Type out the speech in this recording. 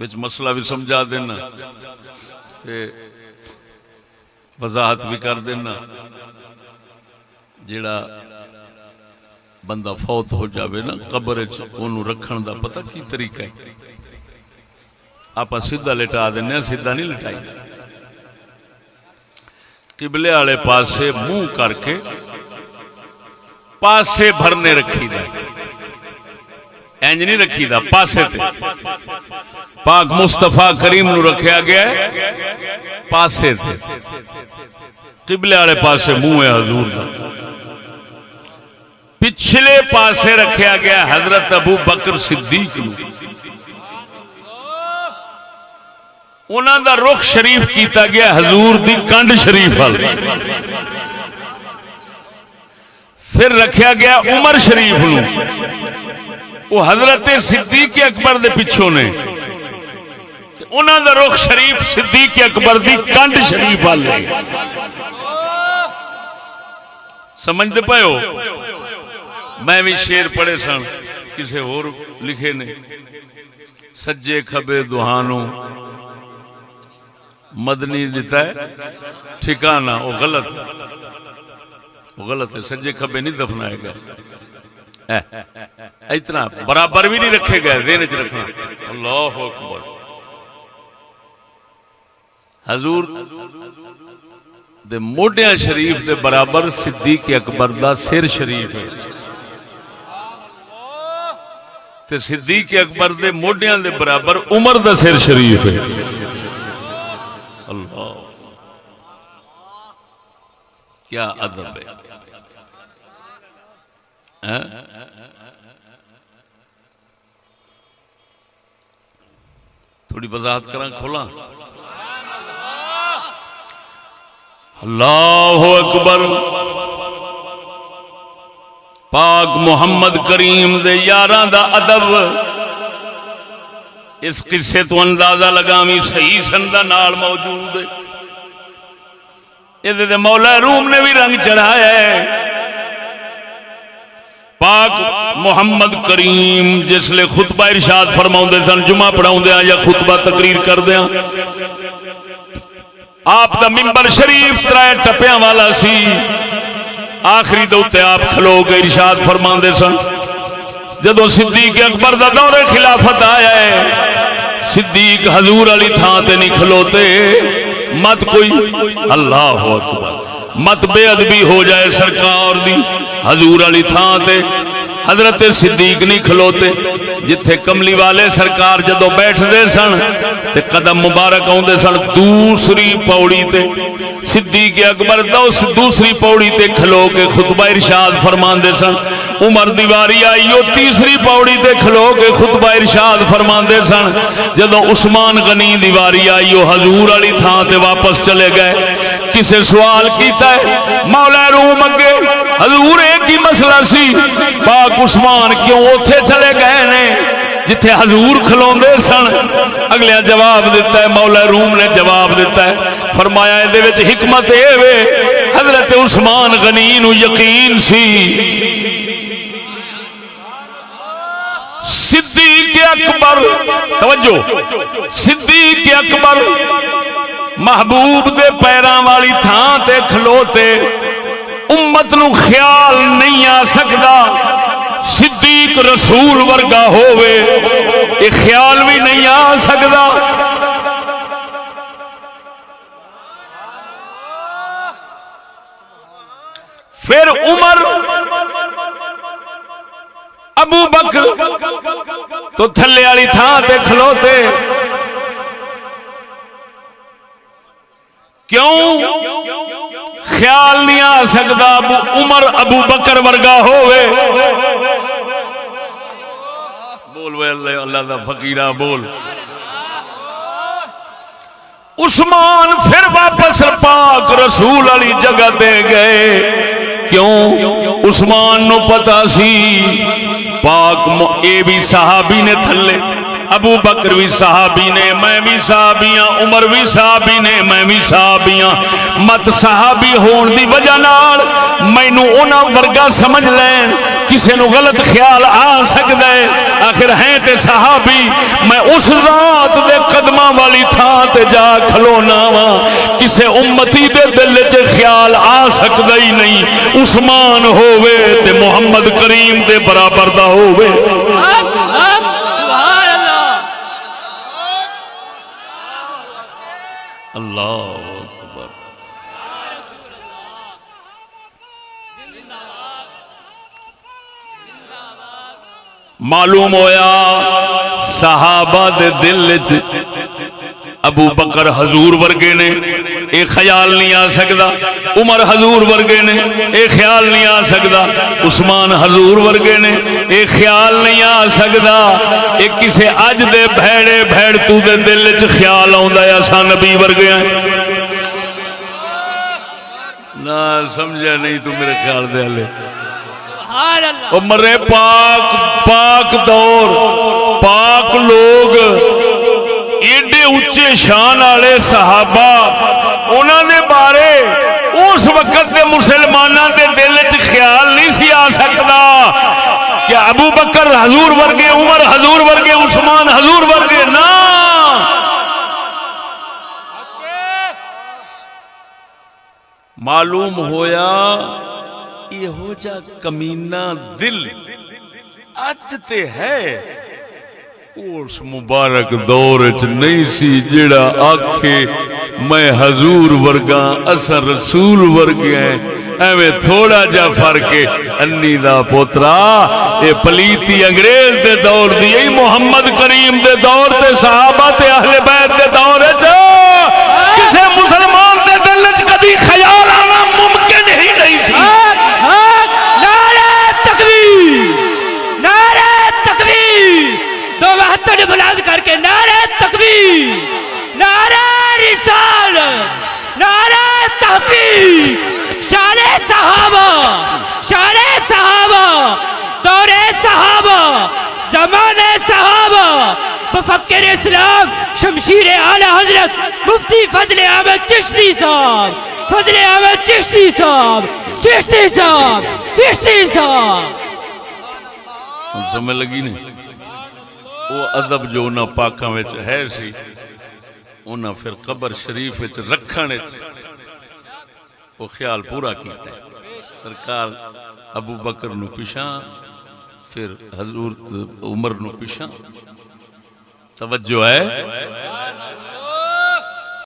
وچ مسئلہ بھی سمجھا دینا تے وضاحت بھی کر دینا. جڑا بندہ فوت ہو جاوے نا قبر وچ اونوں رکھن دا پتہ کی طریقہ ہے. آپ سیدھا لٹا دینے، سیدھا نہیں لٹائی. قبلے والے پاسے منہ کر کے پاسے بھرنے رکھی دا، انج نہیں رکھی دا، پاسے تے. پاک مصطفیٰ کریم نو رکھیا گیا ہے پاسے تے، قبلے والے پاسے منہ ہے حضور دا. پچھلے پاسے رکھیا گیا حضرت ابو بکر صدیق نو، انہاں دا رخ شریف کیتا گیا حضور دی کنڈ شریف وال. پھر رکھیا گیا عمر شریف نو، وہ حضرت صدیق اکبر دے پچھوں نے، انہاں دا رخ شریف صدیق اکبر دی کنڈ شریف وال. سمجھتے پئے ہو؟ میں بھی شعر پڑھے سن کسے اور لکھے نے، سجے کھبے دہانوں مدنی دیتا ہے ٹھکانہ. وہ غلط، وہ غلط ہے. سجے کھبے نہیں دفنائے گا، اتنا برابر بھی نہیں رکھے گئے، ذہن چ رکھنا. اللہ اکبر. حضور دے موڈیاں شریف دے برابر صدیق اکبر دا سر شریف ہے، تے صدیق اکبر دے موڈیاں دے برابر عمر دا سر شریف ہے. اللہ کیا ادب ہے. تھوڑی وضاحت کراں، کھولاں. اللہ اکبر. پاک محمد کریم دے یاراں دا ادب اس قصے تو اندازہ لگاویں صحیح سندہ نال موجود ہے. یہ مولا روم نے بھی رنگ چڑھایا ہے. پاک محمد کریم جس لئے خطبہ ارشاد فرماؤں دے سن، جمعہ پڑھاؤں دے یا خطبہ تقریر کر دے، آپ دا منبر شریف ترائے ٹپیاں والا سی. آخری دوتے آپ کھلو گے ارشاد فرماؤں دے سن، جدو صدیق اکبر دا دور خلافت آیا ہے، صدیق حضور علی تھان تے نہیں کھلوتے. مت کوئی اللہ اکبر مت بے ادبی ہو جائے سرکار دی، حضور علی تھان تے حضرت صدیق نہیں کھلوتے. جتھے کملی والے سرکار جدو بیٹھ دے سن تے قدم مبارک آن دے سن دوسری پوڑی تے، صدیق اکبر دوسری پوڑی تے کھلو کے خطبہ ارشاد فرمان دے سن. عمر دیواری آئیو تیسری پوڑی تے کھلو کے خطبہ ارشاد فرمان دے سن. جدو عثمان غنی دیواری آئیو حضور علی تھان تے واپس چلے گئے. کسے سوال کیتا ہے مولا روم اگے، حضور ایک ہی مسئلہ سی، پاک عثمان کیوں اوتھے چلے گئے نے جتھے حضور کھلوندے سن؟ اگلے جواب دیتا ہے، مولا روم نے جواب دیتا ہے، فرمایا اے دے وچ حکمت اے وے حضرت عثمان غنی نو یقین سی صدیق اکبر، توجہ، صدیق اکبر محبوب دے پیران والی تھان تے کھلوتے، امت نو خیال نہیں آ سکدا صدیق رسول ورگا ہووے، یہ خیال بھی نہیں آ سکدا. پھر عمر ابو بکر تو تھلے والی تھان تے کھلوتے، کیوں خیال نہیں آ سکتا عمر ابو بکر ورگا ہوئے؟ بول وے اللہ دا فقیرہ بول. عثمان پھر واپس پاک رسول علی جگہ دے گئے، کیوں؟ عثمان نو پتا سی پاک اے بھی صحابی نے تھلے، ابو بکر بھی صحابی نے، میں بھی صحابیاں، عمر بھی صحابی نے، میں بھی صحابیاں. مت صحابی ہون دی وجہ نال مینو انہاں ورگا سمجھ لین کسے نو غلط خیال آ سکدا ہے آخر ہیں تے صحابی میں اس ذات دے قدماں والی تھان تے جا کھلونا وا کسے امتی دے دل وچ خیال آ سکدا ہی نہیں عثمان ہووے تے محمد کریم دے برابر دا ہووے سبحان اللہ اللہ اکبر معلوم ہویا صحابہ دے دل وچ ابو بکر حضور ورگے نے اے خیال نہیں آ سکدا عمر حضور ورگے نے اے خیال نہیں آ سکدا عثمان حضور ورگے نے اے خیال نہیں آ سکدا اے کسے اج دے بھیڑے بھیڑ تو دے دل وچ خیال آوندا ہے اساں نبی ورگے ہیں نہ سمجھا نہیں تو میرے خیال دے ہلے مرے پاک دور پاک لوگ ایڈے اچے شان والے صحابہ انہاں دے بارے اس وقت دے مسلماناں دے دل وچ خیال نہیں سی آ سکدا کہ ابو بکر حضور ورگے عمر حضور ورگے عثمان حضور ورگے نا معلوم ہویا یہو جا کمینہ دل اج تے ہے اس مبارک دور چ نہیں سی جڑا آکھے میں حضور ورگا اساں رسول ورگے ہیں ایویں تھوڑا جا فرق ہے انی دا پوترا اے پلیتی انگریز دے دور دی اے محمد کریم دے دور تے صحابہ تے اہل بیت دے دور وچ کسے مسلمان دے دل وچ کدی خیال آنا ممکن ہی نہیں سی بلند کر کے نعرہ تکبیر نعرہ رسال نعرہ تحقیق شان صحابہ دور صحابہ زمان صحابہ مفکر اسلام شمشیر اعلی حضرت مفتی فضل احمد چشتی صاحب فضل احمد چشتی صاحب چشتی صاحب چشتی صاحب سمجھ لگی نہیں وہ ادب جو انہاں پاکاں وچ ہے سی انہاں پھر قبر شریف وچ رکھن وچ وہ خیال پورا کیتا ہے سرکار ابو بکر نو پیچھا پھر حضور عمر نو پیچھا توجہ ہے